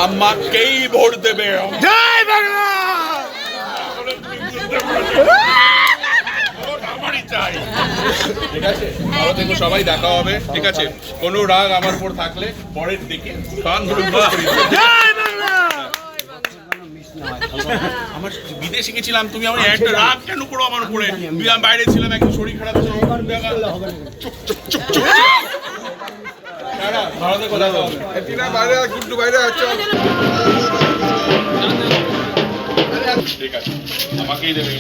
আমাকেই ভোট দেবে। জয় বাংলা। ঠিক আছে, ভালো থেকো সবাই, দেখা হবে। ঠিক আছে, কোনো রাগ আমার উপর থাকলে পরের দিকে কান ধরে আমার বিদেশে গেছিলাম, তুমি আমার একটা রাগ কেন করো আমার উপরে? আমি বাইরে ছিলাম, একটু শরীর খারাপ ছিল। চুপ চুপ চুপ চুপ। ভালো থেকো, দেখা হবে। বাইরে গুড্ডু বাইরে আছো। ঠিক আছে, আমাকেই দেবে।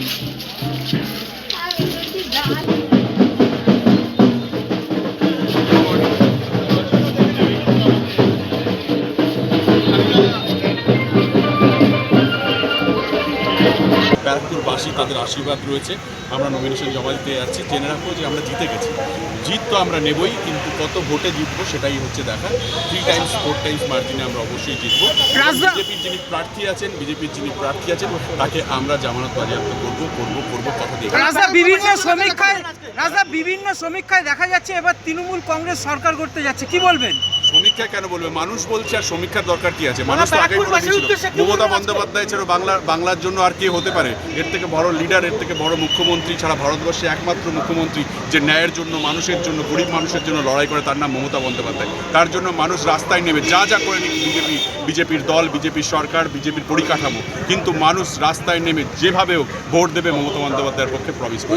ব্যারাকপুরবাসী তাদের আশীর্বাদ রয়েছে, আমরা নমিনেশন জমা দিতে যাচ্ছি। জেনে রাখবো যে আমরা জিতে গেছি। জিত তো আমরা নেবই, কিন্তু কত ভোটে জিতবো সেটাই হচ্ছে দেখা। 3 টাইমস 4 টাইমস মার্জিনে আমরা অবশ্যই জিতবো। বিজেপির যিনি প্রার্থী আছেন তাকে আমরা জামানত বাজেয়াপ্ত করবো কথা দিয়ে। বিভিন্ন সমীক্ষায় দেখা যাচ্ছে এবার তৃণমূল কংগ্রেস সরকার করতে যাচ্ছে, কি বলবেন? সমীক্ষা কেন বলবে? মানুষ বলছে, আর সমীক্ষার দরকার কি আছে? মানুষ তো আগেই বলে দিয়েছিল। মমতা বন্দ্যোপাধ্যায় ছাড়া বাংলার জন্য আর কে হতে পারে? এর থেকে বড় লিডার, এর থেকে বড় মুখ্যমন্ত্রী ছাড়া ভারতবর্ষে একমাত্র মুখ্যমন্ত্রী যে ন্যায়ের জন্য, মানুষের জন্য, গরিব মানুষের জন্য লড়াই করে, তার নাম মমতা বন্দ্যোপাধ্যায়। তার জন্য মানুষ রাস্তায় নেমে যা করে নিক বিজেপির দল, বিজেপির সরকার, বিজেপির পরিকাঠামো, কিন্তু মানুষ রাস্তায় নেমে যেভাবে হোক ভোট দেবে মমতা বন্দ্যোপাধ্যায়ের পক্ষে প্রমিস করে।